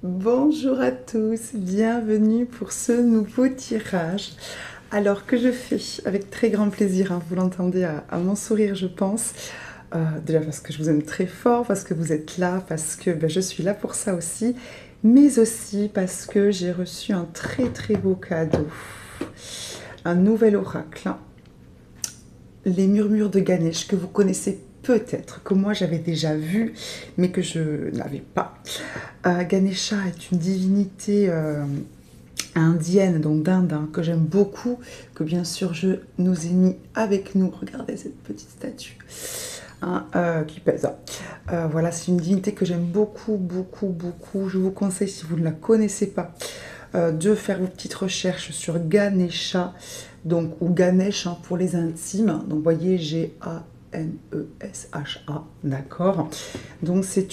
Bonjour à tous, bienvenue pour ce nouveau tirage. Alors que je fais avec très grand plaisir, hein, vous l'entendez à mon sourire je pense, déjà parce que je vous aime très fort, parce que vous êtes là, parce que je suis là pour ça aussi, mais aussi parce que j'ai reçu un très très beau cadeau, un nouvel oracle, hein. Les murmures de Ganesh que vous connaissez peut-être, que moi j'avais déjà vu, mais que je n'avais pas. Ganesha est une divinité indienne, donc d'Inde, hein, que j'aime beaucoup, que bien sûr je nous ai mis avec nous. Regardez cette petite statue hein, qui pèse. Voilà, c'est une divinité que j'aime beaucoup, beaucoup, beaucoup. Je vous conseille, si vous ne la connaissez pas, de faire vos petites recherches sur Ganesha, donc, ou Ganesh hein, pour les intimes. Donc, vous voyez, G-A-N-E-S-H-A, d'accord. Donc, c'est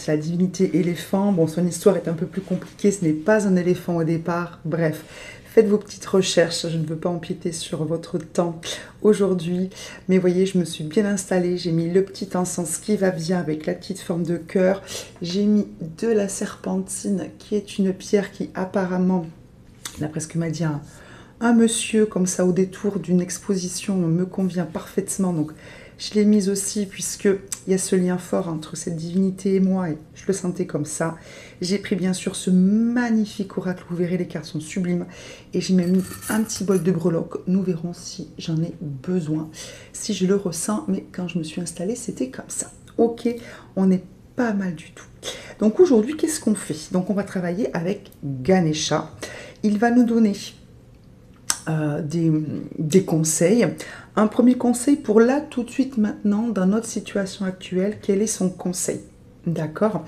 la divinité éléphant. Bon, son histoire est un peu plus compliquée. Ce n'est pas un éléphant au départ. Bref, faites vos petites recherches. Je ne veux pas empiéter sur votre temps aujourd'hui. Mais voyez, je me suis bien installée. J'ai mis le petit encens qui va bien avec la petite forme de cœur. J'ai mis de la serpentine, qui est une pierre qui apparemment, d'après ce que m'a dit un monsieur comme ça au détour d'une exposition, me convient parfaitement. Donc je l'ai mise aussi puisqu'il y a ce lien fort entre cette divinité et moi et je le sentais comme ça. J'ai pris bien sûr ce magnifique oracle, vous verrez les cartes sont sublimes, et j'ai même mis un petit bol de breloques. Nous verrons si j'en ai besoin, si je le ressens, mais quand je me suis installée c'était comme ça. Ok, on est pas mal du tout. Donc aujourd'hui qu'est-ce qu'on fait? Donc on va travailler avec Ganesha. Il va nous donner des conseils. Un premier conseil pour là, tout de suite, maintenant, dans notre situation actuelle, quel est son conseil? D'accord.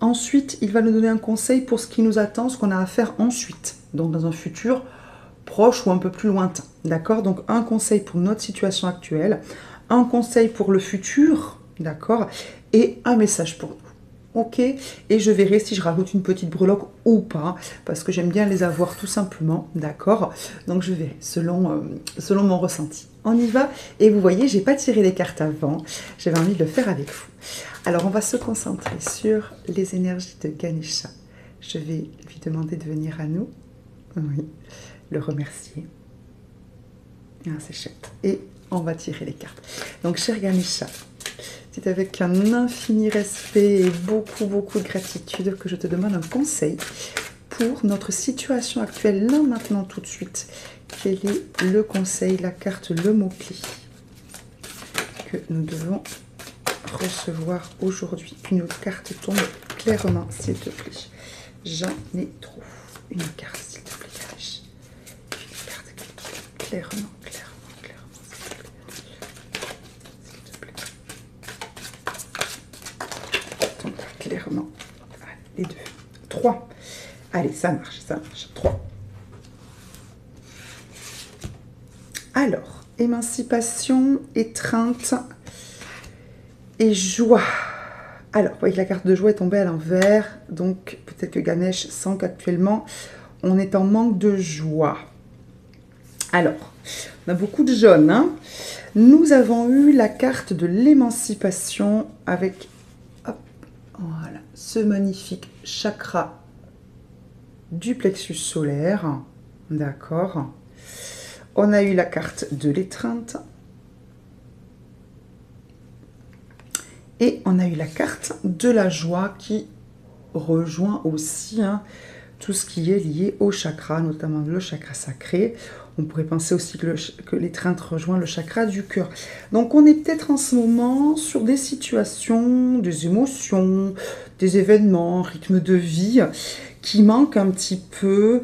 Ensuite, il va nous donner un conseil pour ce qui nous attend, ce qu'on a à faire ensuite, donc dans un futur proche ou un peu plus lointain. D'accord. Donc un conseil pour notre situation actuelle, un conseil pour le futur, d'accord, et un message pour nous. Ok, et je verrai si je rajoute une petite breloque ou pas, parce que j'aime bien les avoir tout simplement, d'accord. Donc je verrai selon mon ressenti. On y va, et vous voyez, j'ai pas tiré les cartes avant, j'avais envie de le faire avec vous. Alors on va se concentrer sur les énergies de Ganesha. Je vais lui demander de venir à nous, oui, le remercier. Ah, c'est chouette. Et on va tirer les cartes. Donc cher Ganesha, c'est avec un infini respect et beaucoup, beaucoup de gratitude que je te demande un conseil pour notre situation actuelle, là, maintenant, tout de suite. Quel est le conseil, la carte, le mot-clé que nous devons recevoir aujourd'hui? Une carte tombe clairement, s'il te plaît. J'en ai trop. Une carte, s'il te plaît, Ganesh. Une carte qui tombe clairement. Clairement. Les deux. 3. Allez, ça marche, ça marche. 3. Alors, émancipation, étreinte et joie. Alors, vous voyez que la carte de joie est tombée à l'envers. Donc, peut-être que Ganesh sent qu'actuellement, on est en manque de joie. Alors, on a beaucoup de jaune, hein. Nous avons eu la carte de l'émancipation avec... Voilà, ce magnifique chakra du plexus solaire, d'accord. On a eu la carte de l'étreinte et on a eu la carte de la joie qui rejoint aussi hein, tout ce qui est lié au chakra, notamment le chakra sacré. On pourrait penser aussi que l'étreinte rejoint le chakra du cœur. Donc on est peut-être en ce moment sur des situations, des émotions, des événements, un rythme de vie qui manque un petit peu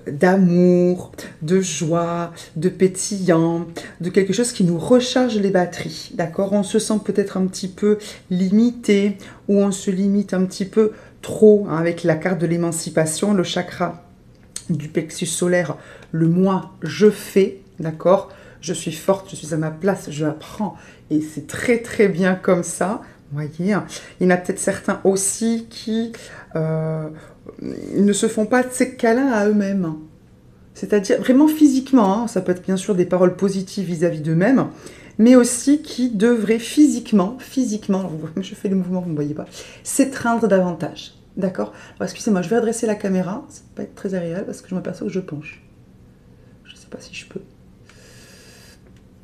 d'amour, de joie, de pétillant, de quelque chose qui nous recharge les batteries. D'accord? On se sent peut-être un petit peu limité ou on se limite un petit peu trop hein, avec la carte de l'émancipation, le chakra du plexus solaire, le moi, je fais, d'accord, je suis forte, je suis à ma place, je apprends, et c'est très très bien comme ça, vous voyez. Il y en a peut-être certains aussi qui ne se font pas de ces câlins à eux-mêmes, c'est-à-dire vraiment physiquement, hein, ça peut être bien sûr des paroles positives vis-à-vis d'eux-mêmes, mais aussi qui devraient physiquement, je fais les mouvements, vous ne voyez pas, s'étreindre davantage. D'accord? Alors, excusez-moi, je vais adresser la caméra. Ça va pas être très agréable parce que je m'aperçois que je penche. Je sais pas si je peux.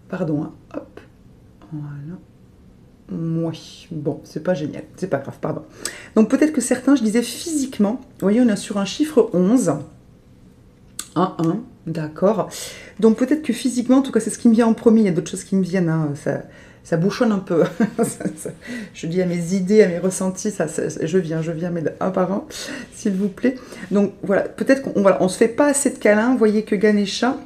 Pardon, hein. Hop. Voilà. Oui, bon, c'est pas génial. C'est pas grave, pardon. Donc peut-être que certains, je disais physiquement, vous voyez, on est sur un chiffre 11. 1, 1, d'accord. Donc peut-être que physiquement, en tout cas, c'est ce qui me vient en premier. Il y a d'autres choses qui me viennent, hein. Ça bouchonne un peu. Je dis à mes idées, à mes ressentis, je viens, mais un par un, s'il vous plaît. Donc voilà, peut-être qu'on se fait pas assez de câlins. Vous voyez que Ganesha,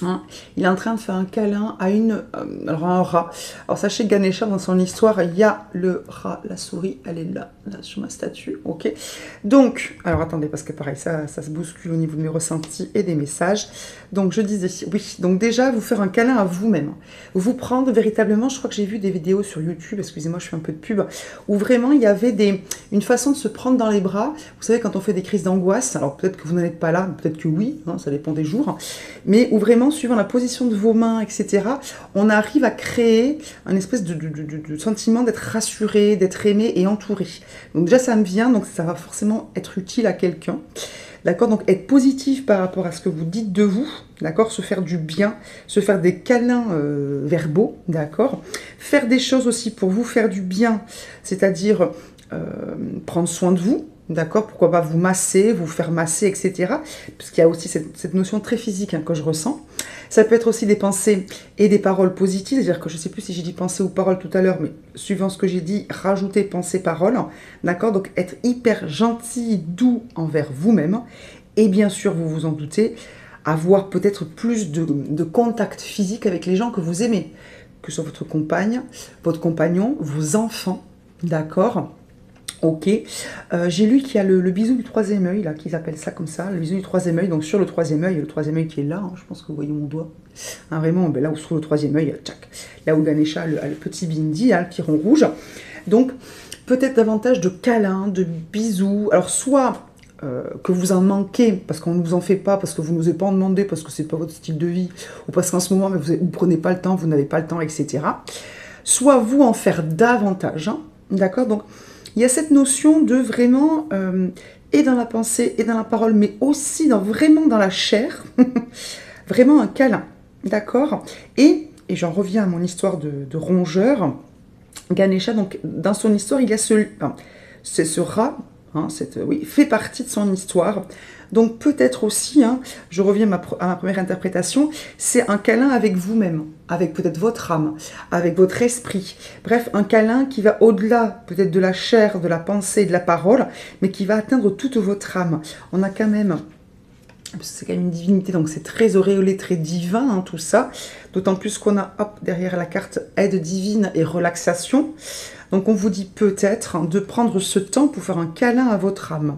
hein, il est en train de faire un câlin à alors un rat. Alors sachez que Ganesha, dans son histoire, il y a le rat, la souris, elle est là sur ma statue, ok. Donc, alors attendez, parce que pareil, ça se bouscule au niveau de mes ressentis et des messages. Donc je disais, oui, donc déjà, vous faire un câlin à vous-même. Vous prendre véritablement, je crois que j'ai vu des vidéos sur YouTube, excusez-moi, je fais un peu de pub, où vraiment il y avait une façon de se prendre dans les bras. Vous savez, quand on fait des crises d'angoisse, alors peut-être que vous n'en êtes pas là, peut-être que oui, hein, ça dépend des jours, mais où vraiment, suivant la position de vos mains, etc., on arrive à créer un espèce de sentiment d'être rassuré, d'être aimé et entouré. Donc déjà, ça me vient, donc ça va forcément être utile à quelqu'un. D'accord, donc être positif par rapport à ce que vous dites de vous, d'accord, se faire du bien, se faire des câlins verbaux, d'accord, faire des choses aussi pour vous faire du bien, c'est-à-dire prendre soin de vous, d'accord, pourquoi pas vous masser, vous faire masser, etc. Parce qu'il y a aussi cette notion très physique hein, que je ressens. Ça peut être aussi des pensées et des paroles positives, c'est-à-dire que je ne sais plus si j'ai dit pensée ou parole tout à l'heure, mais suivant ce que j'ai dit, rajouter pensée, parole, d'accord, donc être hyper gentil, doux envers vous-même, et bien sûr, vous vous en doutez, avoir peut-être plus de contact physique avec les gens que vous aimez, que ce soit votre compagne, votre compagnon, vos enfants, d'accord. Ok, j'ai lu qu'il y a le bisou du troisième œil, là, qu'ils appellent ça comme ça, le bisou du troisième œil, donc sur le troisième œil qui est là, hein, je pense que vous voyez mon doigt, hein, vraiment, ben là où se trouve le troisième œil, tchac, là où Ganesha a le petit bindi, hein, le petit rond rouge, donc peut-être davantage de câlins, de bisous, alors soit que vous en manquez, parce qu'on ne vous en fait pas, parce que vous n'osez pas en demander, parce que c'est pas votre style de vie, ou parce qu'en ce moment, vous ne prenez pas le temps, vous n'avez pas le temps, etc., soit vous en faire davantage, hein, d'accord, donc il y a cette notion de vraiment, et dans la pensée, et dans la parole, mais aussi vraiment dans la chair, vraiment un câlin, d'accord. Et j'en reviens à mon histoire de rongeur, Ganesha, donc dans son histoire, il y a ce rat, hein, oui, fait partie de son histoire. Donc peut-être aussi, hein, je reviens à ma première interprétation, c'est un câlin avec vous-même, avec peut-être votre âme, avec votre esprit. Bref, un câlin qui va au-delà peut-être de la chair, de la pensée, de la parole, mais qui va atteindre toute votre âme. On a quand même, parce que c'est quand même une divinité, donc c'est très auréolé, très divin, hein, tout ça. D'autant plus qu'on a, hop, derrière la carte aide divine et relaxation. Donc on vous dit peut-être de prendre ce temps pour faire un câlin à votre âme,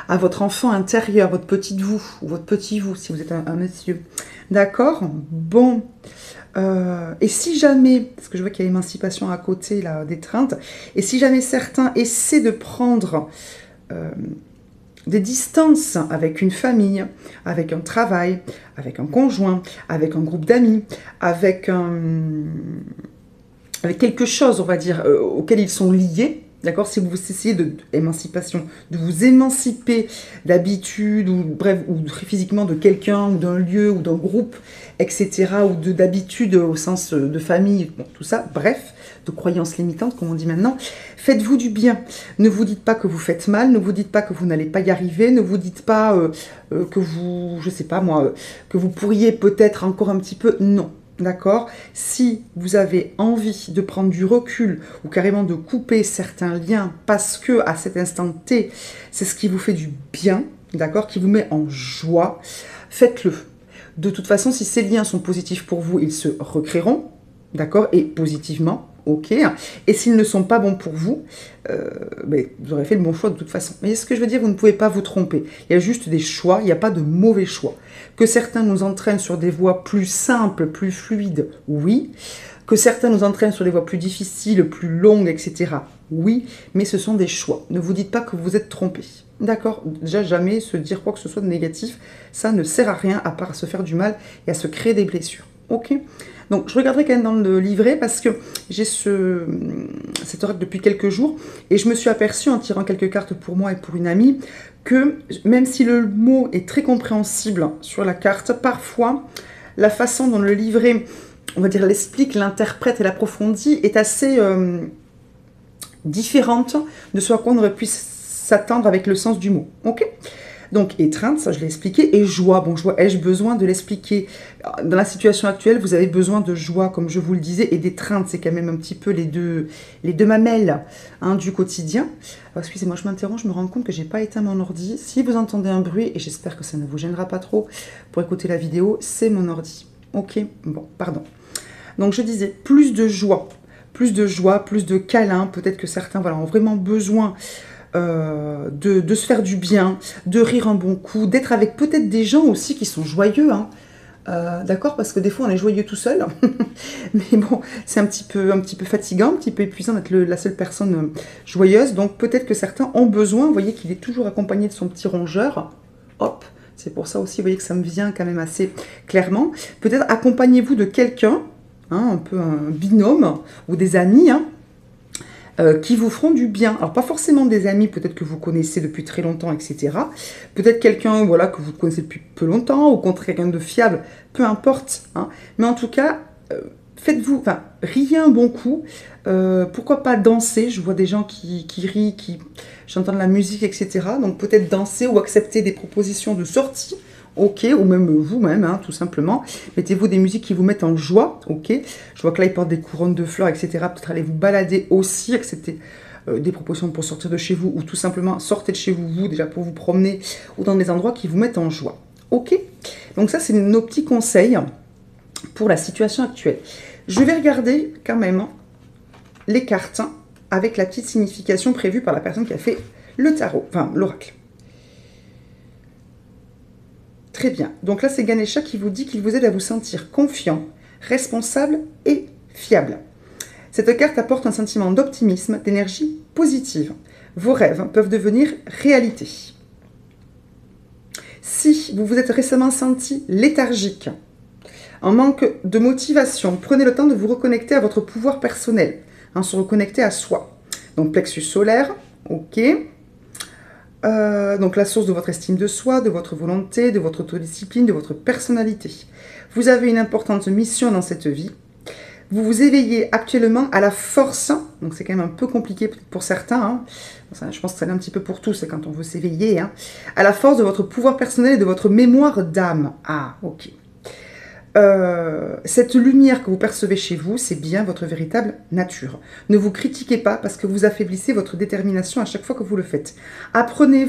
à votre enfant intérieur, votre petite vous, ou votre petit vous, si vous êtes un monsieur. D'accord? Bon. Et si jamais, parce que je vois qu'il y a émancipation à côté, là, d'étreinte, et si jamais certains essaient de prendre des distances avec une famille, avec un travail, avec un conjoint, avec un groupe d'amis, avec quelque chose, on va dire, auquel ils sont liés, d'accord, si vous essayez de vous émanciper d'habitude, ou bref, ou physiquement de quelqu'un, ou d'un lieu, ou d'un groupe, etc., ou d'habitude au sens de famille, bon, tout ça, bref, de croyances limitantes, comme on dit maintenant, faites-vous du bien. Ne vous dites pas que vous faites mal, ne vous dites pas que vous n'allez pas y arriver, ne vous dites pas que vous, je sais pas moi, que vous pourriez peut-être encore un petit peu, non. D'accord? Si vous avez envie de prendre du recul ou carrément de couper certains liens parce que à cet instant T, c'est ce qui vous fait du bien, d'accord? Qui vous met en joie, faites-le. De toute façon, si ces liens sont positifs pour vous, ils se recréeront, d'accord? Et positivement, ok. Et s'ils ne sont pas bons pour vous, vous aurez fait le bon choix de toute façon. Mais ce que je veux dire, vous ne pouvez pas vous tromper. Il y a juste des choix, il n'y a pas de mauvais choix. Que certains nous entraînent sur des voies plus simples, plus fluides, oui. Que certains nous entraînent sur des voies plus difficiles, plus longues, etc. Oui, mais ce sont des choix. Ne vous dites pas que vous êtes trompé. D'accord? Déjà, jamais se dire quoi que ce soit de négatif, ça ne sert à rien à part à se faire du mal et à se créer des blessures. Ok? Donc, je regarderai quand même dans le livret parce que j'ai cet oracle depuis quelques jours et je me suis aperçue en tirant quelques cartes pour moi et pour une amie que même si le mot est très compréhensible sur la carte, parfois la façon dont le livret, on va dire, l'explique, l'interprète et l'approfondit est assez différente de ce à quoi on aurait pu s'attendre avec le sens du mot. Ok ? Donc, étreinte, ça je l'ai expliqué, et joie. Bon, joie, ai-je besoin de l'expliquer? Dans la situation actuelle, vous avez besoin de joie, comme je vous le disais, et d'étreinte, c'est quand même un petit peu les deux mamelles hein, du quotidien. Excusez-moi, je m'interromps, je me rends compte que j'ai pas éteint mon ordi. Si vous entendez un bruit, et j'espère que ça ne vous gênera pas trop pour écouter la vidéo, c'est mon ordi. Ok, bon, pardon. Donc, je disais, plus de joie, plus de câlins. Peut-être que certains voilà, ont vraiment besoin de se faire du bien, de rire un bon coup, d'être avec peut-être des gens aussi qui sont joyeux, hein. D'accord, parce que des fois on est joyeux tout seul, mais bon, c'est un petit peu fatigant, un petit peu épuisant d'être la seule personne joyeuse, donc peut-être que certains ont besoin, vous voyez qu'il est toujours accompagné de son petit rongeur, hop, c'est pour ça aussi, vous voyez que ça me vient quand même assez clairement, peut-être accompagnez-vous de quelqu'un, hein, un peu un binôme, ou des amis, hein, qui vous feront du bien. Alors, pas forcément des amis, peut-être que vous connaissez depuis très longtemps, etc. Peut-être quelqu'un voilà, que vous connaissez depuis peu longtemps, ou contre quelqu'un de fiable, peu importe. Hein. Mais en tout cas, faites-vous, enfin, riez un bon coup. Pourquoi pas danser? Je vois des gens qui rient, qui chantent de la musique, etc. Donc, peut-être danser ou accepter des propositions de sortie. Ok, ou même vous-même, hein, tout simplement. Mettez-vous des musiques qui vous mettent en joie, ok. Je vois que là, ils portent des couronnes de fleurs, etc. Peut-être allez vous balader aussi, accepter des propositions pour sortir de chez vous, ou tout simplement sortez de chez vous, vous, déjà pour vous promener, ou dans des endroits qui vous mettent en joie. Ok. Donc ça, c'est nos petits conseils pour la situation actuelle. Je vais regarder quand même les cartes avec la petite signification prévue par la personne qui a fait le tarot, enfin l'oracle. Très bien. Donc là, c'est Ganesha qui vous dit qu'il vous aide à vous sentir confiant, responsable et fiable. Cette carte apporte un sentiment d'optimisme, d'énergie positive. Vos rêves peuvent devenir réalité. Si vous vous êtes récemment senti léthargique, en manque de motivation, prenez le temps de vous reconnecter à votre pouvoir personnel, hein, se reconnecter à soi. Donc plexus solaire, ok. Donc la source de votre estime de soi, de votre volonté, de votre autodiscipline, de votre personnalité. Vous avez une importante mission dans cette vie. Vous vous éveillez actuellement à la force, donc c'est quand même un peu compliqué pour certains, hein. Je pense que c'est un petit peu pour tous, c'est quand on veut s'éveiller, hein. À la force de votre pouvoir personnel et de votre mémoire d'âme. Ah, ok. Cette lumière que vous percevez chez vous, c'est bien votre véritable nature. Ne vous critiquez pas parce que vous affaiblissez votre détermination à chaque fois que vous le faites. Apprenez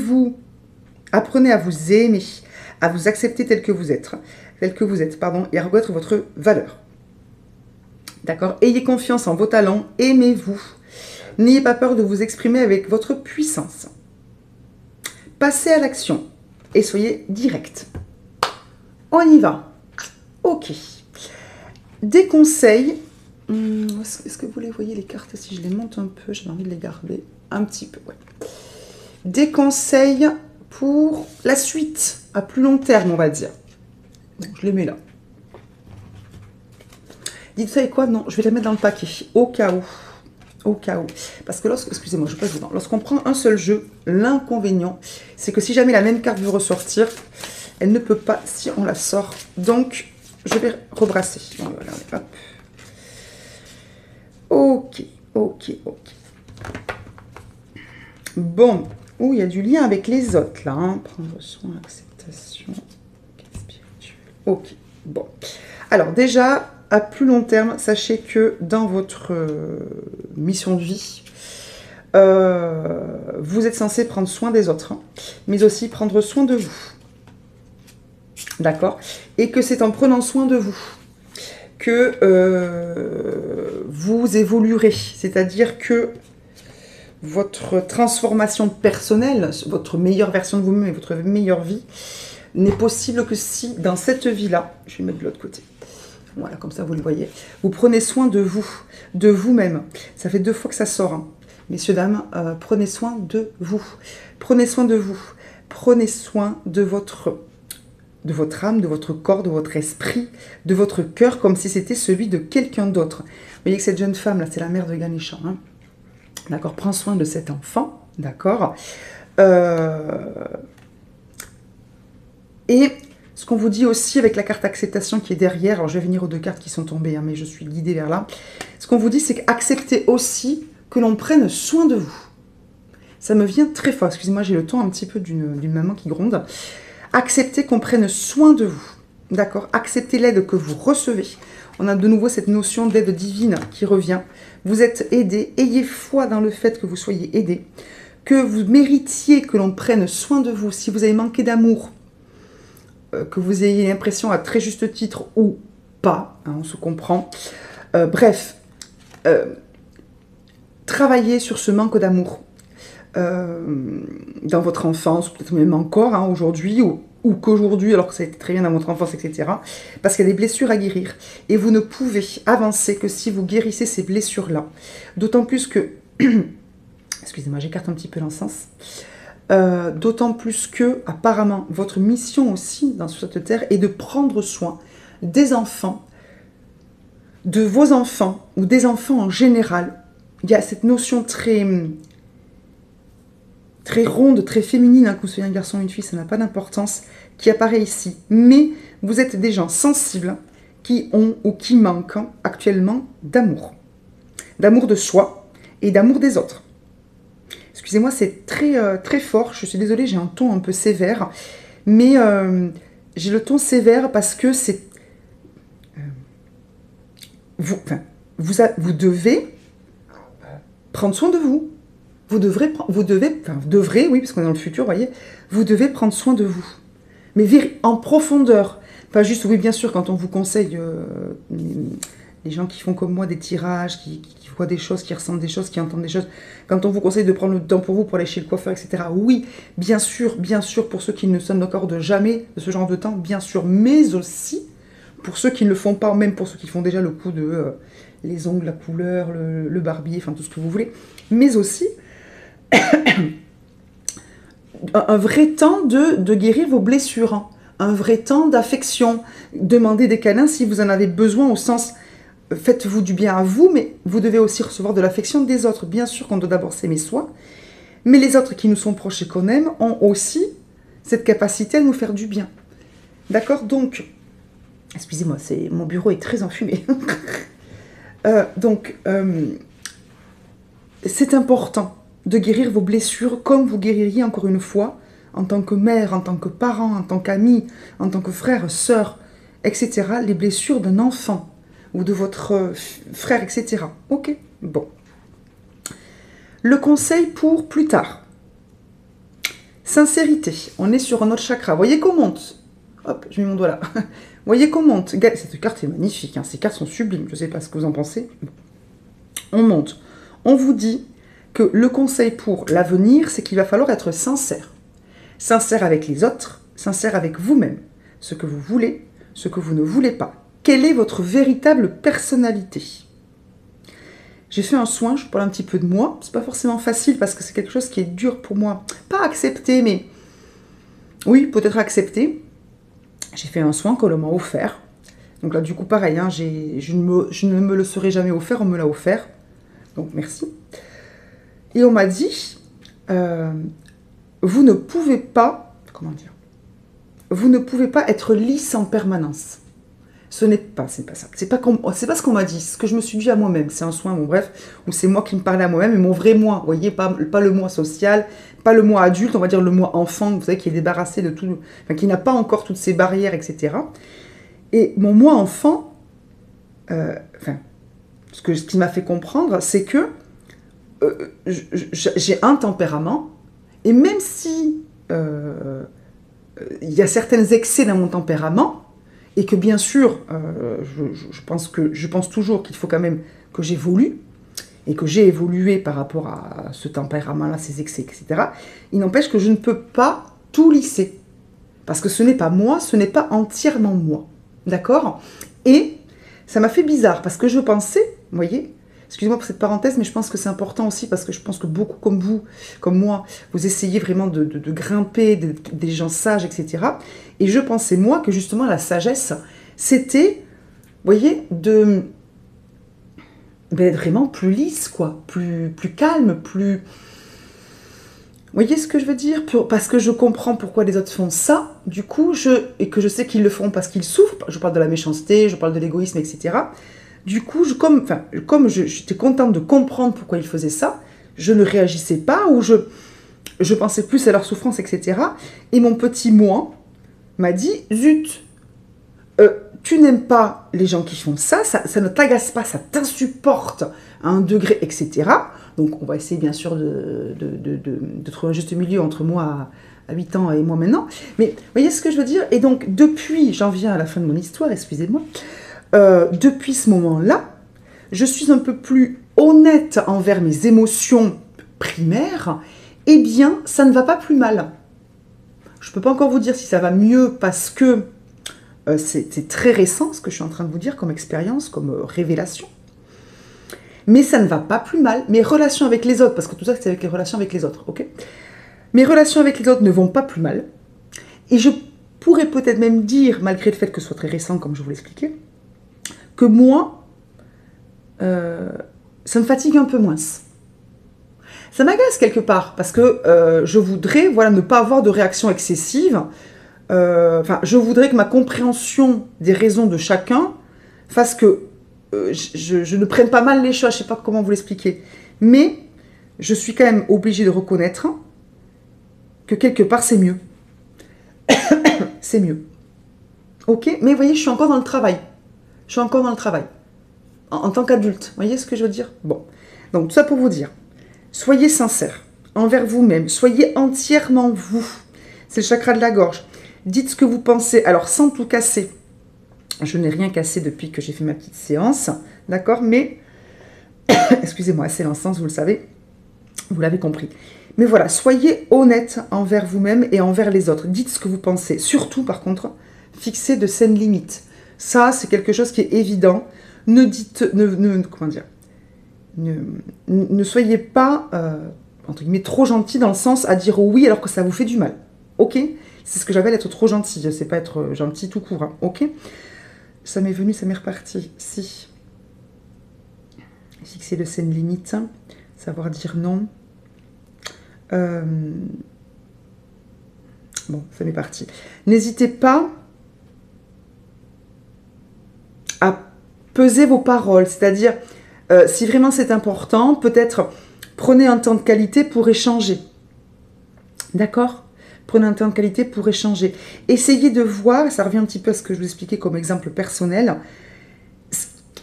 à vous aimer, à vous accepter tel que vous êtes, et à reconnaître votre valeur. D'accord? Ayez confiance en vos talents, aimez-vous. N'ayez pas peur de vous exprimer avec votre puissance. Passez à l'action et soyez direct. On y va. Ok. Des conseils. Est-ce que vous les voyez, les cartes? Si je les monte un peu, j'ai envie de les garder un petit peu. Ouais. Des conseils pour la suite, à plus long terme, on va dire. Bon, je les mets là. Dites, vous savez quoi? Non, je vais les mettre dans le paquet, au cas où. Au cas où. Parce que excusez-moi, je passe dedans. Lorsqu'on prend un seul jeu, l'inconvénient, c'est que si jamais la même carte veut ressortir, elle ne peut pas si on la sort. Donc, je vais rebrasser. Voilà, hop. Ok. Bon. Oh, il y a du lien avec les autres, là. Hein. Prendre soin, acceptation. Spirituel. Ok. Bon. Alors, déjà, à plus long terme, sachez que dans votre mission de vie, vous êtes censé prendre soin des autres, hein, mais aussi prendre soin de vous. D'accord? Et que c'est en prenant soin de vous que vous évoluerez. C'est-à-dire que votre transformation personnelle, votre meilleure version de vous-même et votre meilleure vie n'est possible que si, dans cette vie-là, je vais mettre de l'autre côté, voilà, comme ça vous le voyez, vous prenez soin de vous, de vous-même. Ça fait 2 fois que ça sort, hein. Messieurs, dames, prenez soin de vous. Prenez soin de vous. Prenez soin de votre de votre âme, de votre corps, de votre esprit, de votre cœur, comme si c'était celui de quelqu'un d'autre. Vous voyez que cette jeune femme, là, c'est la mère de Ganesha. Hein. D'accord, prends soin de cet enfant. D'accord. Et ce qu'on vous dit aussi avec la carte acceptation qui est derrière, alors je vais venir aux deux cartes qui sont tombées, hein, mais je suis guidée vers là. Ce qu'on vous dit, c'est qu'acceptez aussi que l'on prenne soin de vous. Ça me vient très fort. Excusez-moi, j'ai le ton un petit peu d'une maman qui gronde. Acceptez qu'on prenne soin de vous. D'accord? Acceptez l'aide que vous recevez. On a de nouveau cette notion d'aide divine qui revient. Vous êtes aidé. Ayez foi dans le fait que vous soyez aidé. Que vous méritiez que l'on prenne soin de vous. Si vous avez manqué d'amour, que vous ayez l'impression à très juste titre ou pas, hein, on se comprend. Bref, travaillez sur ce manque d'amour. Dans votre enfance, peut-être même encore hein, aujourd'hui, ou qu'aujourd'hui, alors que ça a été très bien dans votre enfance, etc. Parce qu'il y a des blessures à guérir. Et vous ne pouvez avancer que si vous guérissez ces blessures-là. D'autant plus que... Excusez-moi, j'écarte un petit peu l'encens. D'autant plus que, apparemment, votre mission aussi, dans cette terre, est de prendre soin des enfants, de vos enfants, ou des enfants en général. Il y a cette notion très ronde, très féminine, hein, que vous soyez un garçon ou une fille, ça n'a pas d'importance, qui apparaît ici. Mais vous êtes des gens sensibles qui ont ou qui manquent actuellement d'amour. D'amour de soi et d'amour des autres. Excusez-moi, c'est très fort, je suis désolée, j'ai un ton un peu sévère, mais j'ai le ton sévère parce que c'est... vous devez prendre soin de vous. Vous devrez, oui, parce qu'on est dans le futur, voyez, vous devez prendre soin de vous. Mais en profondeur. Pas juste, oui, bien sûr, quand on vous conseille, les gens qui font comme moi des tirages, qui voient des choses, qui ressentent des choses, qui entendent des choses, quand on vous conseille de prendre le temps pour vous, pour aller chez le coiffeur, etc. Oui, bien sûr, pour ceux qui ne s'accordent jamais de ce genre de temps, bien sûr, mais aussi pour ceux qui ne le font pas, même pour ceux qui font déjà le coup de les ongles, la couleur, le barbier, enfin tout ce que vous voulez, mais aussi un vrai temps de guérir vos blessures, hein. Un vrai temps d'affection. Demandez des câlins si vous en avez besoin au sens, faites-vous du bien à vous, mais vous devez aussi recevoir de l'affection des autres. Bien sûr qu'on doit d'abord s'aimer soi, mais les autres qui nous sont proches et qu'on aime ont aussi cette capacité à nous faire du bien. D'accord? Donc, excusez-moi, mon bureau est très enfumé. C'est important de guérir vos blessures comme vous guéririez encore une fois en tant que mère, en tant que parent, en tant qu'ami, en tant que frère, sœur, etc. les blessures d'un enfant ou de votre frère, etc. Ok, bon. Le conseil pour plus tard. Sincérité, on est sur un autre chakra. Voyez qu'on monte. Hop, je mets mon doigt là. Voyez qu'on monte. Cette carte est magnifique, hein. Ces cartes sont sublimes, je ne sais pas ce que vous en pensez. On monte. On vous dit que le conseil pour l'avenir, c'est qu'il va falloir être sincère. Sincère avec les autres, sincère avec vous-même. Ce que vous voulez, ce que vous ne voulez pas. Quelle est votre véritable personnalité? J'ai fait un soin, je parle un petit peu de moi. C'est pas forcément facile parce que c'est quelque chose qui est dur pour moi. Pas accepter, mais... Oui, peut-être accepter. J'ai fait un soin que l'on m'a offert. Donc là, du coup, pareil, hein, je ne me le serais jamais offert, on me l'a offert. Donc, merci. Et on m'a dit, vous ne pouvez pas, comment dire, vous ne pouvez pas être lisse en permanence. Ce n'est pas ça. C'est pas ce qu'on m'a dit, ce que je me suis dit à moi-même. C'est un soin, bon bref, où c'est moi qui me parlais à moi-même, et mon vrai moi, vous voyez, pas le moi social, pas le moi adulte, on va dire le moi enfant, vous savez, qui est débarrassé de tout, enfin, qui n'a pas encore toutes ces barrières, etc. Et mon moi enfant, ce qui m'a fait comprendre, c'est que j'ai un tempérament, et même si il y a certains excès dans mon tempérament, et que bien sûr, je pense toujours qu'il faut quand même que j'évolue, et que j'ai évolué par rapport à ce tempérament-là, ces excès, etc., il n'empêche que je ne peux pas tout lisser. Parce que ce n'est pas moi, ce n'est pas entièrement moi. D'accord? Et ça m'a fait bizarre, parce que je pensais, vous voyez, Excusez-moi pour cette parenthèse, mais je pense que c'est important aussi parce que je pense que beaucoup comme vous, comme moi, vous essayez vraiment de grimper des gens sages, etc. Et je pensais, moi, que justement la sagesse, c'était, vous voyez, d'être vraiment plus lisse, quoi, plus calme, plus... Vous voyez ce que je veux dire? Parce que je comprends pourquoi les autres font ça, du coup, et que je sais qu'ils le font parce qu'ils souffrent, je parle de la méchanceté, je parle de l'égoïsme, etc. Du coup, comme j'étais contente de comprendre pourquoi ils faisaient ça, je ne réagissais pas, ou je pensais plus à leur souffrance, etc. Et mon petit moi m'a dit, zut, tu n'aimes pas les gens qui font ça, ça ne t'agace pas, ça t'insupporte à un degré, etc. Donc on va essayer bien sûr de trouver un juste milieu entre moi à 8 ans et moi maintenant. Mais vous voyez ce que je veux dire? Et donc depuis, j'en viens à la fin de mon histoire, excusez-moi, depuis ce moment-là, je suis un peu plus honnête envers mes émotions primaires, eh bien ça ne va pas plus mal. Je ne peux pas encore vous dire si ça va mieux parce que c'est très récent ce que je suis en train de vous dire comme expérience, comme révélation. Mais ça ne va pas plus mal. Mes relations avec les autres, parce que tout ça c'est avec les relations avec les autres, ok? Mes relations avec les autres ne vont pas plus mal. Et je pourrais peut-être même dire, malgré le fait que ce soit très récent, comme je vous l'expliquais, que moi, ça me fatigue un peu moins. Ça m'agace quelque part, parce que je voudrais voilà, ne pas avoir de réaction excessive. Je voudrais que ma compréhension des raisons de chacun fasse que je ne prenne pas mal les choses, je ne sais pas comment vous l'expliquer. Mais je suis quand même obligée de reconnaître que quelque part c'est mieux. C'est mieux. Ok? Mais vous voyez, je suis encore dans le travail. Je suis encore dans le travail. En tant qu'adulte. Vous voyez ce que je veux dire? Bon. Donc, tout ça pour vous dire. Soyez sincère envers vous-même. Soyez entièrement vous. C'est le chakra de la gorge. Dites ce que vous pensez. Alors, sans tout casser. Je n'ai rien cassé depuis que j'ai fait ma petite séance. D'accord? Mais, excusez-moi, c'est l'encens, vous le savez. Vous l'avez compris. Mais voilà, soyez honnête envers vous-même et envers les autres. Dites ce que vous pensez. Surtout, par contre, fixez de saines limites. Ça, c'est quelque chose qui est évident. Comment dire, ne soyez pas, entre guillemets, trop gentil dans le sens à dire oui alors que ça vous fait du mal. Ok? C'est ce que j'appelle être trop gentil. C'est pas être gentil tout court. Hein. Ok? Ça m'est venu, ça m'est reparti. Si. Fixer de saines limites. Savoir dire non. Bon, ça m'est parti. N'hésitez pas à peser vos paroles, c'est-à-dire, si vraiment c'est important, peut-être prenez un temps de qualité pour échanger. D'accord? Prenez un temps de qualité pour échanger. Essayez de voir, ça revient un petit peu à ce que je vous expliquais comme exemple personnel,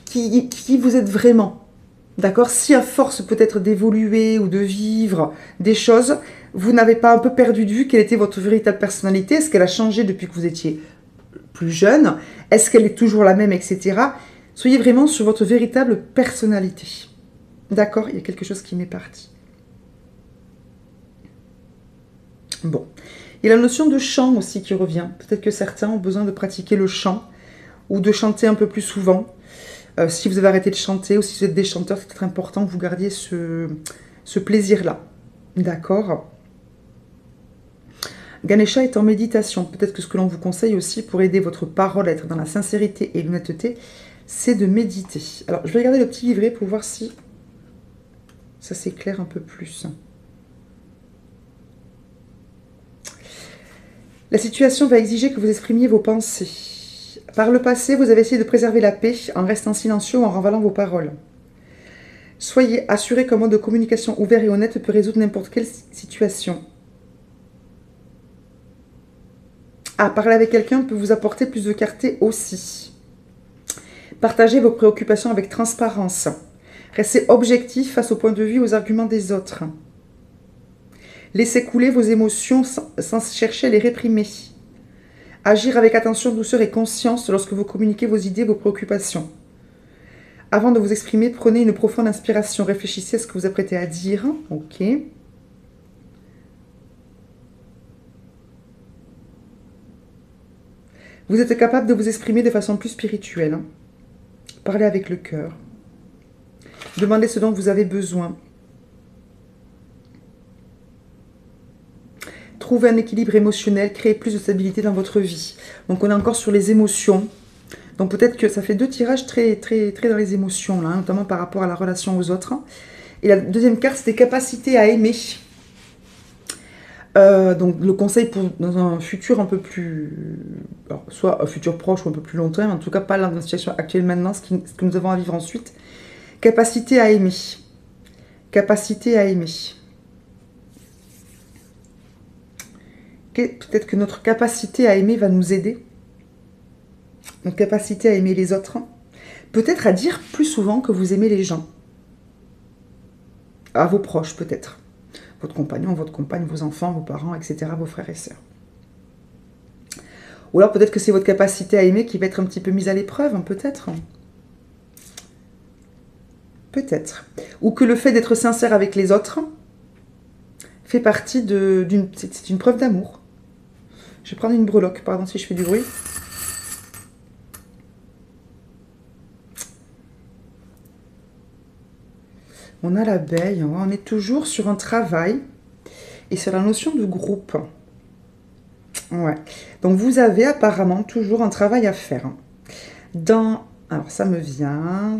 qui vous êtes vraiment. D'accord? Si à force peut-être d'évoluer ou de vivre des choses, vous n'avez pas un peu perdu de vue quelle était votre véritable personnalité? Est-ce qu'elle a changé depuis que vous étiez plus jeune? Est-ce qu'elle est toujours la même, etc. Soyez vraiment sur votre véritable personnalité. D'accord? Il y a quelque chose qui m'est parti. Bon. Il y a la notion de chant aussi qui revient. Peut-être que certains ont besoin de pratiquer le chant ou de chanter un peu plus souvent. Si vous avez arrêté de chanter ou si vous êtes des chanteurs, c'est peut-être important que vous gardiez ce plaisir-là. D'accord? Ganesha est en méditation. Peut-être que ce que l'on vous conseille aussi pour aider votre parole à être dans la sincérité et l'honnêteté, c'est de méditer. Alors, je vais regarder le petit livret pour voir si ça s'éclaire un peu plus. La situation va exiger que vous exprimiez vos pensées. Par le passé, vous avez essayé de préserver la paix en restant silencieux ou en renvalant vos paroles. Soyez assurés qu'un mode de communication ouvert et honnête peut résoudre n'importe quelle situation. Parler avec quelqu'un peut vous apporter plus de clarté aussi. Partagez vos préoccupations avec transparence. Restez objectif face au point de vue et aux arguments des autres. Laissez couler vos émotions sans chercher à les réprimer. Agir avec attention, douceur et conscience lorsque vous communiquez vos idées, vos préoccupations. Avant de vous exprimer, prenez une profonde inspiration. Réfléchissez à ce que vous apprêtez à dire. Ok. Vous êtes capable de vous exprimer de façon plus spirituelle. Parlez avec le cœur. Demandez ce dont vous avez besoin. Trouvez un équilibre émotionnel, créez plus de stabilité dans votre vie. Donc on est encore sur les émotions. Donc peut-être que ça fait 2 tirages très dans les émotions, là, notamment par rapport à la relation aux autres. Et la deuxième carte, c'était capacité à aimer. Donc le conseil pour dans un futur un peu plus... Alors, soit un futur proche ou un peu plus long terme, en tout cas pas dans la situation actuelle maintenant, ce que nous avons à vivre ensuite. Capacité à aimer. Capacité à aimer. Peut-être que notre capacité à aimer va nous aider. Notre capacité à aimer les autres. Peut-être à dire plus souvent que vous aimez les gens. À vos proches, peut-être. Votre compagnon, votre compagne, vos enfants, vos parents, etc., vos frères et sœurs. Ou alors peut-être que c'est votre capacité à aimer qui va être un petit peu mise à l'épreuve, peut-être. Peut-être. Ou que le fait d'être sincère avec les autres fait partie c'est une preuve d'amour. Je vais prendre une breloque, pardon si je fais du bruit. On a l'abeille, on est toujours sur un travail et sur la notion de groupe. Ouais. Donc vous avez apparemment toujours un travail à faire. Alors ça me vient...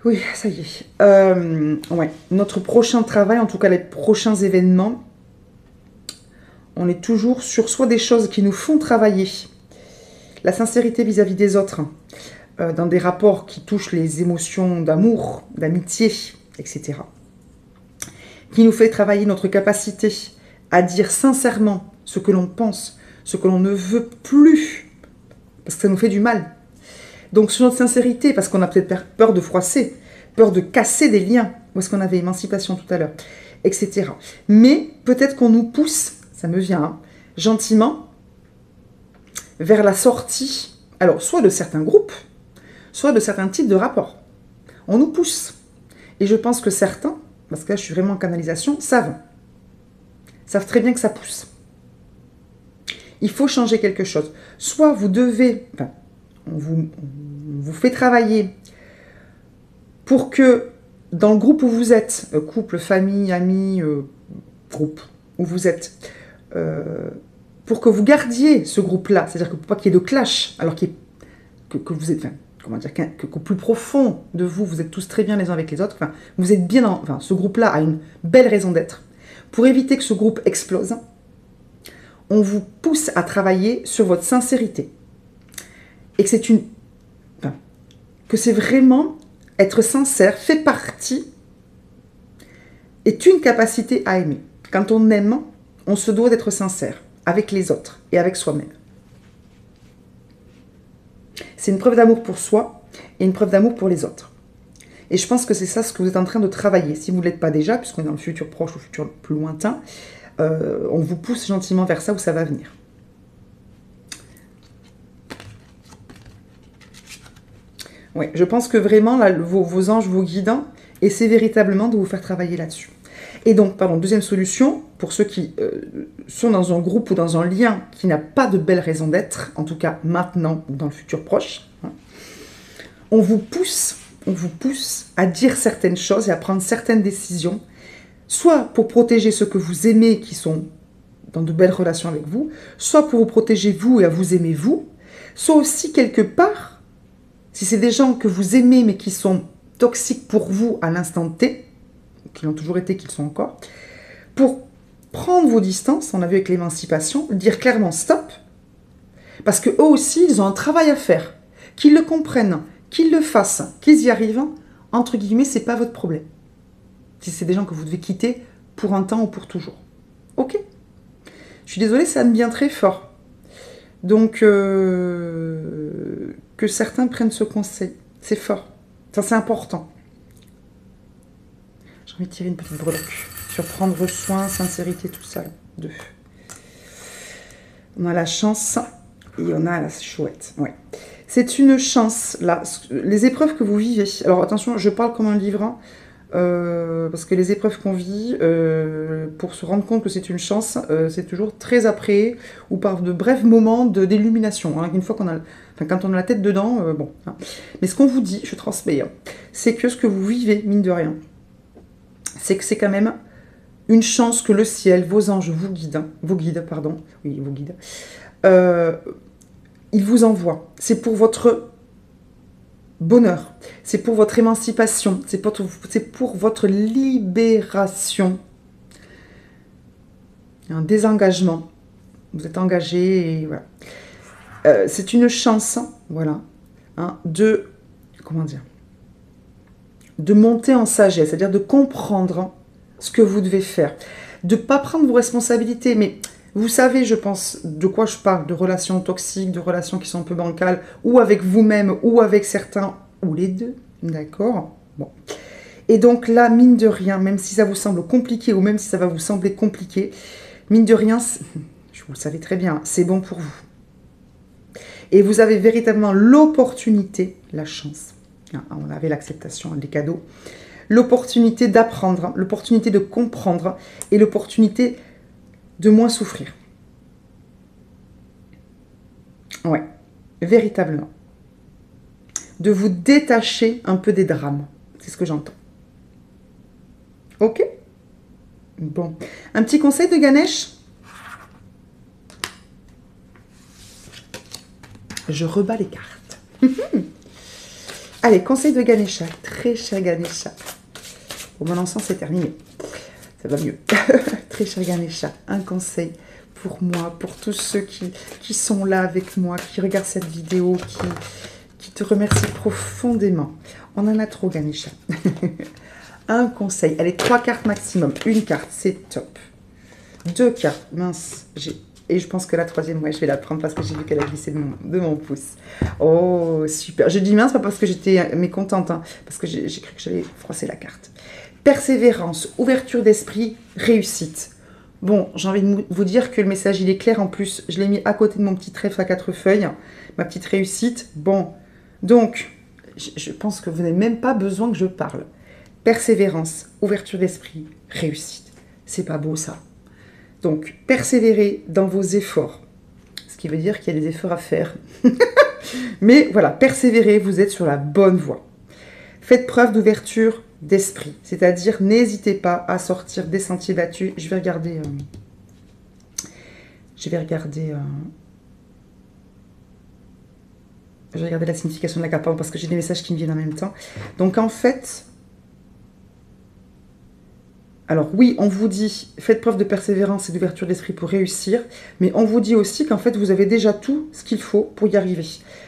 Oui, ça y est. Ouais. Notre prochain travail, en tout cas les prochains événements, on est toujours sur soit des choses qui nous font travailler, la sincérité vis-à-vis des autres, dans des rapports qui touchent les émotions d'amour, d'amitié, etc. Qui nous fait travailler notre capacité à dire sincèrement ce que l'on pense, ce que l'on ne veut plus, parce que ça nous fait du mal. Donc sur notre sincérité, parce qu'on a peut-être peur de froisser, peur de casser des liens, où est-ce qu'on avait émancipation tout à l'heure, etc. Mais peut-être qu'on nous pousse, ça me vient, gentiment, vers la sortie, alors soit de certains groupes, soit de certains types de rapports. On nous pousse. Et je pense que certains, parce que là je suis vraiment en canalisation, savent très bien que ça pousse. Il faut changer quelque chose. Soit vous devez, enfin, on vous fait travailler pour que dans le groupe où vous êtes, couple, famille, amis, groupe où vous êtes, pour que vous gardiez ce groupe-là, c'est-à-dire que pour pas qu'il y ait de clash, alors que vous êtes, enfin, comment dire, qu'au plus profond de vous, vous êtes tous très bien les uns avec les autres, enfin, vous êtes bien, enfin, ce groupe-là a une belle raison d'être. Pour éviter que ce groupe explose, on vous pousse à travailler sur votre sincérité. Et que c'est vraiment être sincère, fait partie, est une capacité à aimer. Quand on aime, on se doit d'être sincère avec les autres et avec soi-même. C'est une preuve d'amour pour soi et une preuve d'amour pour les autres. Et je pense que c'est ça ce que vous êtes en train de travailler. Si vous ne l'êtes pas déjà, puisqu'on est dans le futur proche ou le futur plus lointain, on vous pousse gentiment vers ça où ça va venir. Oui, je pense que vraiment, là, vos anges vous guident, essaient véritablement de vous faire travailler là-dessus. Et donc, pardon, deuxième solution, pour ceux qui sont dans un groupe ou dans un lien qui n'a pas de belle raison d'être, en tout cas maintenant ou dans le futur proche, hein, on vous pousse à dire certaines choses et à prendre certaines décisions, soit pour protéger ceux que vous aimez qui sont dans de belles relations avec vous, soit pour vous protéger vous et à vous aimer vous, soit aussi quelque part, si c'est des gens que vous aimez mais qui sont toxiques pour vous à l'instant T, qui l'ont toujours été, qui le sont encore, pour prendre vos distances, on a vu avec l'émancipation, dire clairement stop, parce qu'eux aussi, ils ont un travail à faire, qu'ils le comprennent, qu'ils le fassent, qu'ils y arrivent, entre guillemets, c'est pas votre problème. Si c'est des gens que vous devez quitter pour un temps ou pour toujours. Ok. Je suis désolée, ça me vient très fort. Donc, que certains prennent ce conseil. C'est fort. Ça, c'est important. J'ai envie de tirer une petite breloque. Sur prendre soin, sincérité, tout ça. Deux. On a la chance et on a la chouette. Ouais. C'est une chance, là. Les épreuves que vous vivez. Alors, attention, je parle comme un livre. Parce que les épreuves qu'on vit, pour se rendre compte que c'est une chance, c'est toujours très après, ou par de brefs moments d'illumination. Hein, une fois qu'on a, enfin, quand on a la tête dedans, bon. Hein. Mais ce qu'on vous dit, je transmets, hein, c'est que ce que vous vivez, mine de rien, c'est que c'est quand même une chance que le ciel, vos anges vous guident, pardon, oui, vous guident, ils vous envoient. C'est pour votre bonheur, c'est pour votre émancipation, c'est pour votre libération. Un désengagement. Vous êtes engagé et voilà. C'est une chance, voilà, hein, comment dire, de monter en sagesse, c'est-à-dire de comprendre ce que vous devez faire, de ne pas prendre vos responsabilités, mais vous savez, je pense, de quoi je parle, de relations toxiques, de relations qui sont un peu bancales, ou avec vous-même, ou avec certains, ou les deux, d'accord? Bon. Et donc là, mine de rien, même si ça vous semble compliqué, ou même si ça va vous sembler compliqué, mine de rien, vous le savez très bien, c'est bon pour vous. Et vous avez véritablement l'opportunité, la chance, on avait l'acceptation, les cadeaux, l'opportunité d'apprendre, l'opportunité de comprendre et l'opportunité de moins souffrir. Ouais, véritablement. De vous détacher un peu des drames. C'est ce que j'entends. Ok? Bon. Un petit conseil de Ganesh? Je rebats les cartes. Allez, conseil de Ganesha. Très cher Ganesha. Bon, mon encens c'est terminé. Ça va mieux. Très cher Ganesha, un conseil pour moi, pour tous ceux qui sont là avec moi, qui regardent cette vidéo, qui te remercient profondément. On en a trop, Ganesha. Un conseil. Allez, 3 cartes maximum. Une carte, c'est top. 2 cartes. Mince, et je pense que la troisième, ouais, je vais la prendre parce que j'ai vu qu'elle a glissé de mon pouce. Oh, super. Je dis mince, pas parce que j'étais mécontente, hein, parce que j'ai cru que j'allais froisser la carte. Persévérance, ouverture d'esprit, réussite. Bon, j'ai envie de vous dire que le message, il est clair. En plus, je l'ai mis à côté de mon petit trèfle à 4 feuilles, ma petite réussite. Bon, donc, je pense que vous n'avez même pas besoin que je parle. Persévérance, ouverture d'esprit, réussite. C'est pas beau, ça? Donc, persévérez dans vos efforts. Ce qui veut dire qu'il y a des efforts à faire. Mais voilà, persévérez, vous êtes sur la bonne voie. Faites preuve d'ouverture d'esprit. C'est-à-dire, n'hésitez pas à sortir des sentiers battus. Je vais regarder... Je vais regarder la signification de la carte, parce que j'ai des messages qui me viennent en même temps. Donc, en fait... Alors oui, on vous dit, faites preuve de persévérance et d'ouverture d'esprit pour réussir, mais on vous dit aussi qu'en fait, vous avez déjà tout ce qu'il faut pour y arriver.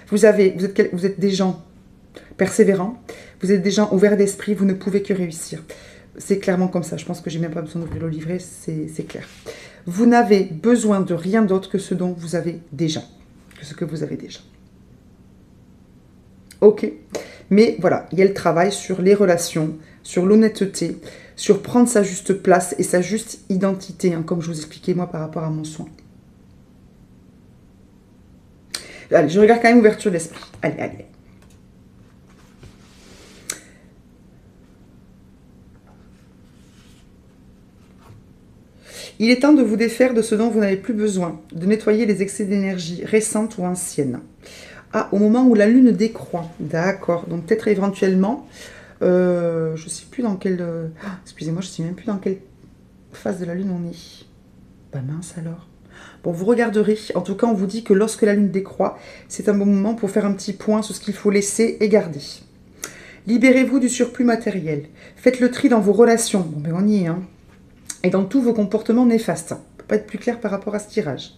Vous êtes des gens persévérants, vous êtes des gens ouverts d'esprit, vous ne pouvez que réussir. C'est clairement comme ça, je pense que j'ai même pas besoin d'ouvrir le livret, c'est clair. Vous n'avez besoin de rien d'autre que ce dont vous avez déjà, que ce que vous avez déjà. Ok, mais voilà, il y a le travail sur les relations, sur l'honnêteté, sur prendre sa juste place et sa juste identité, hein, comme je vous expliquais moi par rapport à mon soin. Allez, je regarde quand même ouverture d'esprit. Allez, allez. Il est temps de vous défaire de ce dont vous n'avez plus besoin, de nettoyer les excès d'énergie récentes ou anciennes. Ah, au moment où la lune décroît. D'accord, donc peut-être éventuellement... je ne sais plus dans quelle... excusez-moi, je ne sais même plus dans quelle phase de la lune on est. Bah mince alors. Bon, vous regarderez. En tout cas, on vous dit que lorsque la lune décroît, c'est un bon moment pour faire un petit point sur ce qu'il faut laisser et garder. Libérez-vous du surplus matériel. Faites le tri dans vos relations. Bon, ben on y est, hein. Et dans tous vos comportements néfastes. On ne peut pas être plus clair par rapport à ce tirage.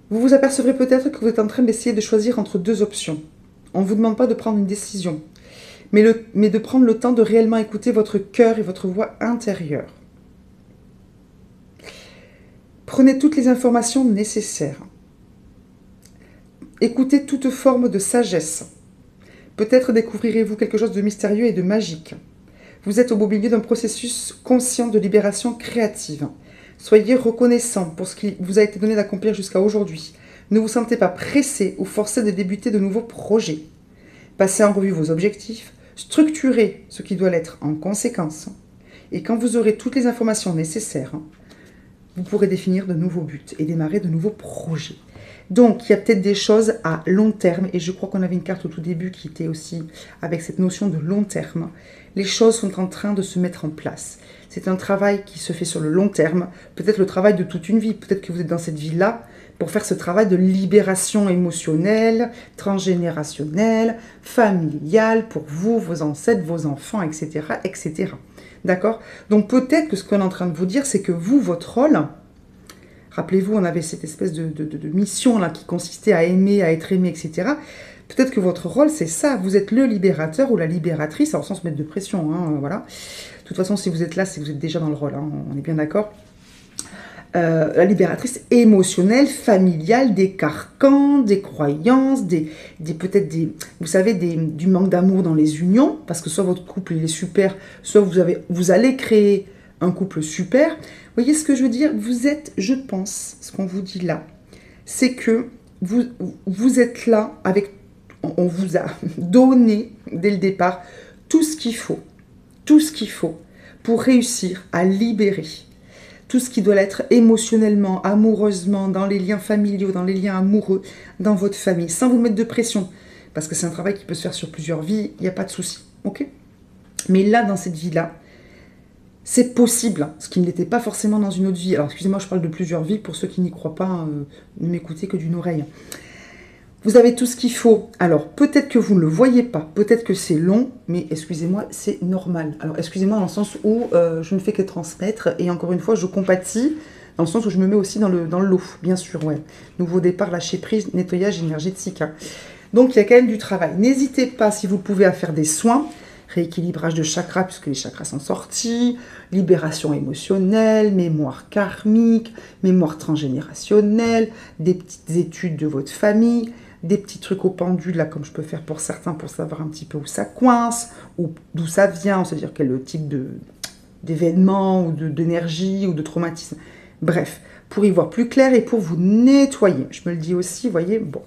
Vous vous apercevrez peut-être que vous êtes en train d'essayer de choisir entre 2 options. On ne vous demande pas de prendre une décision, mais de prendre le temps de réellement écouter votre cœur et votre voix intérieure. Prenez toutes les informations nécessaires. Écoutez toute forme de sagesse. Peut-être découvrirez-vous quelque chose de mystérieux et de magique. Vous êtes au beau milieu d'un processus conscient de libération créative. Soyez reconnaissant pour ce qui vous a été donné d'accomplir jusqu'à aujourd'hui. Ne vous sentez pas pressé ou forcé de débuter de nouveaux projets. Passez en revue vos objectifs, structurer ce qui doit l'être en conséquence. Et quand vous aurez toutes les informations nécessaires, vous pourrez définir de nouveaux buts et démarrer de nouveaux projets. Donc, il y a peut-être des choses à long terme, et je crois qu'on avait une carte au tout début qui était aussi avec cette notion de long terme. Les choses sont en train de se mettre en place. C'est un travail qui se fait sur le long terme, peut-être le travail de toute une vie, peut-être que vous êtes dans cette vie-là pour faire ce travail de libération émotionnelle, transgénérationnelle, familiale, pour vous, vos ancêtres, vos enfants, etc., etc. D'accord? Donc peut-être que ce qu'on est en train de vous dire, c'est que vous, votre rôle, rappelez-vous, on avait cette espèce de mission là qui consistait à aimer, à être aimé, etc. Peut-être que votre rôle, c'est ça. Vous êtes le libérateur ou la libératrice, alors sans se mettre de pression, hein, voilà. De toute façon, si vous êtes là, c'est que vous êtes déjà dans le rôle, hein, on est bien d'accord. La libératrice émotionnelle, familiale, des carcans, des croyances, peut-être vous savez, du manque d'amour dans les unions, parce que soit votre couple il est super, soit vous allez créer un couple super. Vous voyez ce que je veux dire? Vous êtes, je pense, ce qu'on vous dit là, c'est que vous êtes là avec, on vous a donné dès le départ tout ce qu'il faut pour réussir à libérer tout ce qui doit l'être émotionnellement, amoureusement, dans les liens familiaux, dans les liens amoureux, dans votre famille, sans vous mettre de pression. Parce que c'est un travail qui peut se faire sur plusieurs vies, il n'y a pas de souci. Ok? Mais là, dans cette vie-là, c'est possible, ce qui ne l'était pas forcément dans une autre vie. Alors, excusez-moi, je parle de plusieurs vies, pour ceux qui n'y croient pas, ne m'écoutez que d'une oreille. Vous avez tout ce qu'il faut. Alors, peut-être que vous ne le voyez pas, peut-être que c'est long, mais excusez-moi, c'est normal. Alors, excusez-moi dans le sens où je ne fais que transmettre, et encore une fois, je compatis, dans le sens où je me mets aussi dans le lot, bien sûr, ouais. Nouveau départ, lâcher prise, nettoyage énergétique. Hein. Donc, il y a quand même du travail. N'hésitez pas, si vous pouvez, à faire des soins, rééquilibrage de chakras, puisque les chakras sont sortis, libération émotionnelle, mémoire karmique, mémoire transgénérationnelle, des petites études de votre famille, des petits trucs au pendule, là, comme je peux faire pour certains, pour savoir un petit peu où ça coince, ou d'où ça vient, c'est-à-dire quel type d'événement, ou d'énergie, ou de traumatisme. Bref, pour y voir plus clair et pour vous nettoyer. Je me le dis aussi, vous voyez, bon.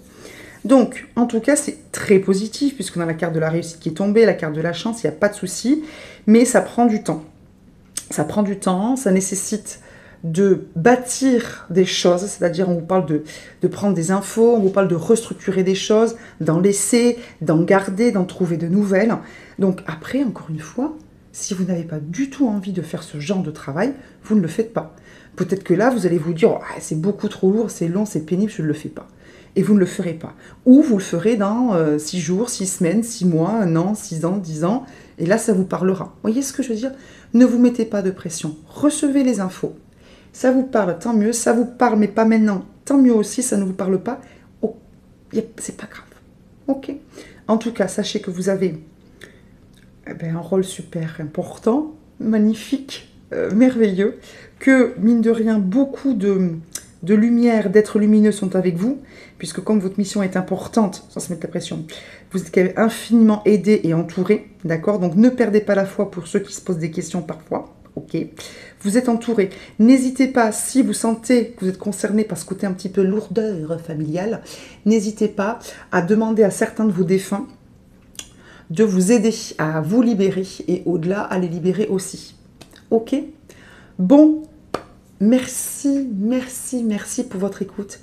Donc, en tout cas, c'est très positif, puisqu'on a la carte de la réussite qui est tombée, la carte de la chance, il n'y a pas de souci, mais ça prend du temps. Ça prend du temps, ça nécessite de bâtir des choses, c'est-à-dire on vous parle de prendre des infos, on vous parle de restructurer des choses, d'en laisser, d'en garder, d'en trouver de nouvelles. Donc après, encore une fois, si vous n'avez pas du tout envie de faire ce genre de travail, vous ne le faites pas. Peut-être que là, vous allez vous dire, oh, c'est beaucoup trop lourd, c'est long, c'est pénible, je ne le fais pas. Et vous ne le ferez pas. Ou vous le ferez dans 6 jours, 6 semaines, 6 mois, 1 an, 6 ans, 10 ans, et là, ça vous parlera. Vous voyez ce que je veux dire? Ne vous mettez pas de pression. Recevez les infos. Ça vous parle, tant mieux. Ça vous parle, mais pas maintenant. Tant mieux aussi, ça ne vous parle pas. Oh, c'est pas grave. Ok. En tout cas, sachez que vous avez un rôle super important, magnifique, merveilleux, que, mine de rien, beaucoup de lumière, d'êtres lumineux sont avec vous, puisque comme votre mission est importante, sans se mettre la pression, vous êtes infiniment aidé et entouré, d'accord? Donc ne perdez pas la foi pour ceux qui se posent des questions parfois, ok? Vous êtes entouré. N'hésitez pas, si vous sentez que vous êtes concerné par ce côté un petit peu lourdeur familiale, n'hésitez pas à demander à certains de vos défunts de vous aider à vous libérer et au-delà à les libérer aussi. Ok? Bon, merci, merci, merci pour votre écoute.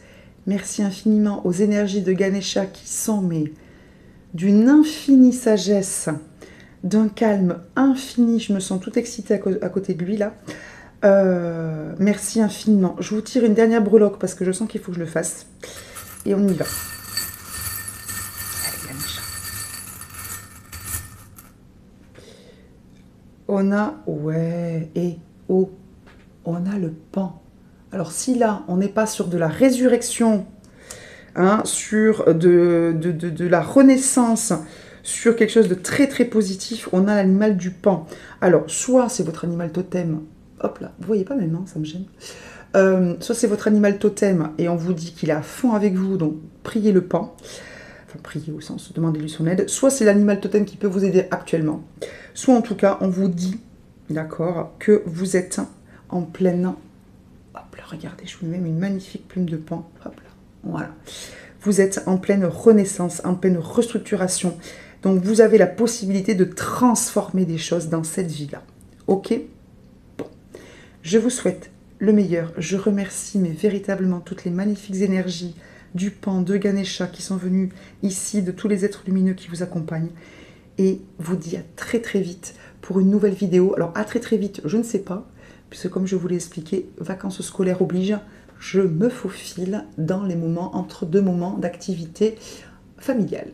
Merci infiniment aux énergies de Ganesha qui sont d'une infinie sagesse, d'un calme infini. Je me sens toute excitée à côté de lui là. Merci infiniment. Je vous tire une dernière breloque parce que je sens qu'il faut que je le fasse. Et on y va. Allez, Ganesha. On a, ouais, et oh, on a le pan. Alors si là, on n'est pas sur de la résurrection, hein, sur de la renaissance, sur quelque chose de très très positif, on a l'animal du pan. Alors, soit c'est votre animal totem, hop là, vous voyez pas même, hein, ça me gêne. Soit c'est votre animal totem et on vous dit qu'il est à fond avec vous, donc priez le pan. Enfin, priez au sens, demandez-lui son aide. Soit c'est l'animal totem qui peut vous aider actuellement. Soit en tout cas, on vous dit, d'accord, que vous êtes en pleine... Hop là, regardez, je vous mets une magnifique plume de pan. Hop là, voilà. Vous êtes en pleine renaissance, en pleine restructuration. Donc vous avez la possibilité de transformer des choses dans cette vie-là. Ok? Bon. Je vous souhaite le meilleur. Je remercie mais véritablement toutes les magnifiques énergies du Pan, de Ganesha qui sont venus ici, de tous les êtres lumineux qui vous accompagnent. Et vous dis à très très vite pour une nouvelle vidéo. Alors à très très vite, je ne sais pas, puisque comme je vous l'ai expliqué, vacances scolaires obligent, je me faufile dans les moments, entre deux moments d'activité familiale.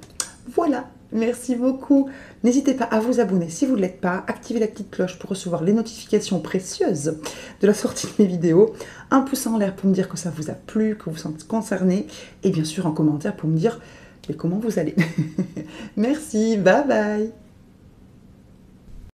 Voilà, merci beaucoup. N'hésitez pas à vous abonner si vous ne l'êtes pas, activez la petite cloche pour recevoir les notifications précieuses de la sortie de mes vidéos, un pouce en l'air pour me dire que ça vous a plu, que vous vous sentez concerné, et bien sûr un commentaire pour me dire comment vous allez. Merci, bye bye.